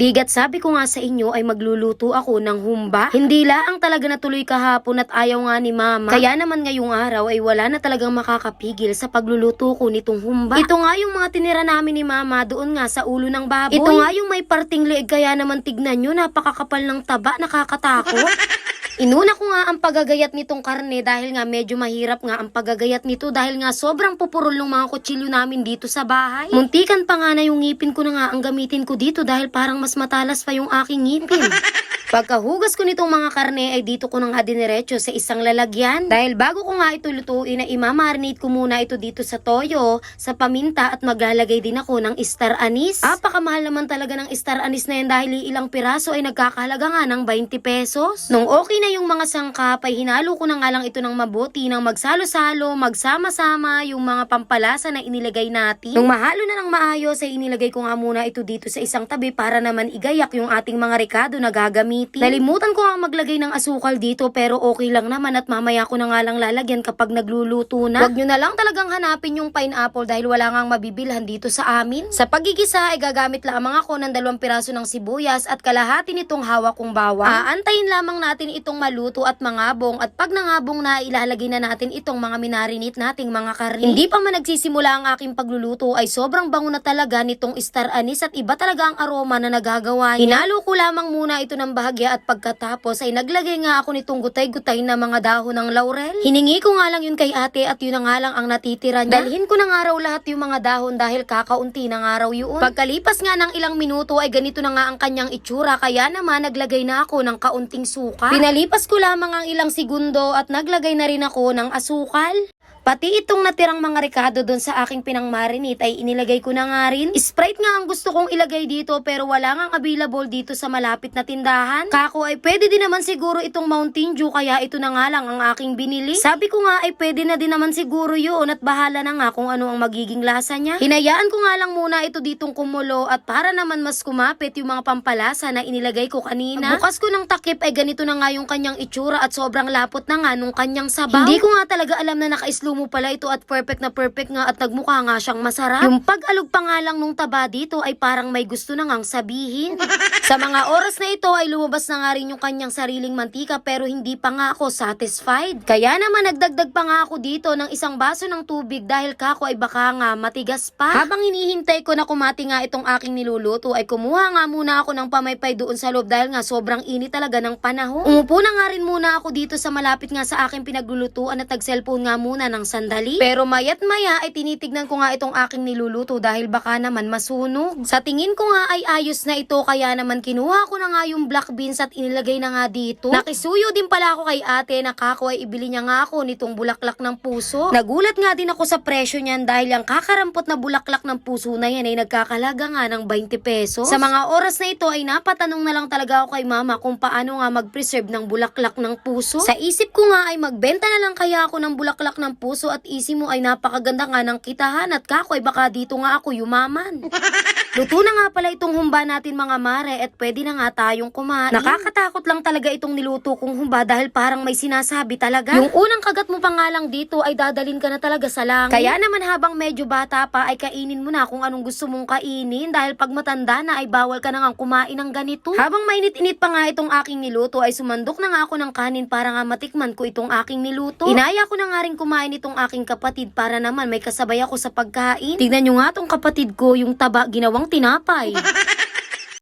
Digat sabi ko nga sa inyo ay magluluto ako ng humba. Hindi laang talaga natuloy kahapon at ayaw nga ni mama. Kaya naman ngayong araw ay wala na talagang makakapigil sa pagluluto ko nitong humba. Ito nga yung mga tinira namin ni mama doon nga sa ulo ng baboy. Ito nga yung may parting leeg kaya naman tignan nyo napakakapal ng taba, nakakatakot. Inuna ko nga ang paggagayat nitong karne dahil nga medyo mahirap nga ang paggagayat nito dahil nga sobrang pupurol ng mga kutsilyo namin dito sa bahay. Muntikan pa nga na yung ngipin ko na nga ang gamitin ko dito dahil parang mas matalas pa yung aking ngipin. Pagkahugas ko nitong mga karne ay dito ko na nga diniretso sa isang lalagyan. Dahil bago ko nga ito lutuin ay imamarinate ko muna ito dito sa toyo, sa paminta at maglalagay din ako ng star anise. Apakamahal naman talaga ng star anise na yan dahil ilang piraso ay nagkakahalaga nga ng 20 pesos. Nung okay na yung mga sangkap ay hinalo ko na nga lang ito ng mabuti nang magsalo-salo, magsama-sama yung mga pampalasa na inilagay natin. Nung mahalo na ng maayos ay inilagay ko nga muna ito dito sa isang tabi para naman igayak yung ating mga rekado na gagamitin. Nalimutan ko nga maglagay ng asukal dito pero okay lang naman at mamaya ko na nga lang lalagyan kapag nagluluto na. Huwag nyo na lang talagang hanapin yung pineapple dahil wala ngang mabibilhan dito sa amin. Sa pagigisa ay gagamit lamang ako ng 2 piraso ng sibuyas at kalahati nitong hawak kong bawang. Aantayin lamang natin itong maluto at mangabong at pag nangabong na ilalagay na natin itong mga minarinate nating mga karne. Hindi pa man nagsisimula ang aking pagluluto ay sobrang bango na talaga nitong star anise at iba talaga ang aroma na nagagawa niya. Hinalo ko lamang muna ito ng bahagya at pagkatapos ay naglagay nga ako nitong gutay-gutay na mga dahon ng laurel. Hiningi ko nga lang yun kay ate at yun na nga lang ang natitira niya. Dalhin ko na nga raw lahat yung mga dahon dahil kakaunti na nga raw yun. Pagkalipas nga ng ilang minuto ay ganito na nga ang kanyang itsura kaya naman naglagay na ako ng kaunting suka. Pinalipas ko lamang ang ilang segundo at naglagay na rin ako ng asukal. Pati itong natirang mga rekado doon sa aking pinangmarinate ay inilagay ko na nga rin. Sprite nga ang gusto kong ilagay dito pero wala nga available dito sa malapit na tindahan. Kako ay pwede din naman siguro itong Mountain Dew kaya ito na nga lang ang aking binili. Sabi ko nga ay pwede na din naman siguro yun at bahala na nga kung ano ang magiging lasa niya. Hinayaan ko nga lang muna ito ditong kumulo at para naman mas kumapit yung mga pampalasa na inilagay ko kanina. Bukas ko ng takip ay ganito na nga yung kanyang itsura at sobrang lapot na nga nung kanyang sabaw. Hindi ko nga talaga alam na naka-slow mo pala ito at perfect nga at nagmukha nga siyang masarap. Yung pag-alog pa nga lang nung taba dito ay parang may gusto na ngang sabihin. Sa mga oras na ito ay lumabas na nga rin yung kanyang sariling mantika pero hindi pa nga ako satisfied. Kaya naman nagdagdag pa nga ako dito ng isang baso ng tubig dahil kako ay baka nga matigas pa. Habang hinihintay ko na kumati nga itong aking niluluto ay kumuha nga muna ako ng pamaypay doon sa loob dahil nga sobrang init talaga ng panahon. Umupo na nga rin muna ako dito sa malapit nga sa aking pinaglulutuan at nag-cellphone nga muna ng sandali. Pero mayat maya ay tinitignan ko nga itong aking niluluto dahil baka naman masunog. Sa tingin ko nga ay ayos na ito kaya naman kinuha ko na nga yung black beans at inilagay na nga dito. Nakisuyo din pala ako kay ate na kako ay ibili niya nga ako nitong bulaklak ng puso. Nagulat nga din ako sa presyo niyan dahil yung kakarampot na bulaklak ng puso na yan ay nagkakalaga nga ng 20 pesos. Sa mga oras na ito ay napatanong na lang talaga ako kay mama kung paano nga mag-preserve ng bulaklak ng puso. Sa isip ko nga ay magbenta na lang kaya ako ng bulaklak ng puso at isip mo ay napakaganda nga ng kitahan at kako ay baka dito nga ako yumaman. Luto na nga pala itong humba natin mga mare at pwede na nga tayong kumain. Nakakatakot lang talaga itong niluto kong humba dahil parang may sinasabi talaga. Yung unang kagat mo pa nga lang dito ay dadalin ka na talaga sa langit. Kaya naman habang medyo bata pa ay kainin mo na kung anong gusto mong kainin dahil pag matanda na ay bawal ka na nga kumain ng ganito. Habang mainit-init pa nga itong aking niluto ay sumandok na nga ako ng kanin para nga matikman ko itong aking niluto. Inaya ko na nga rin kumain itong aking kapatid para naman may kasabay ako sa pagkain. Tignan nyo nga tong kapatid ko yung taba ginawang tinapay.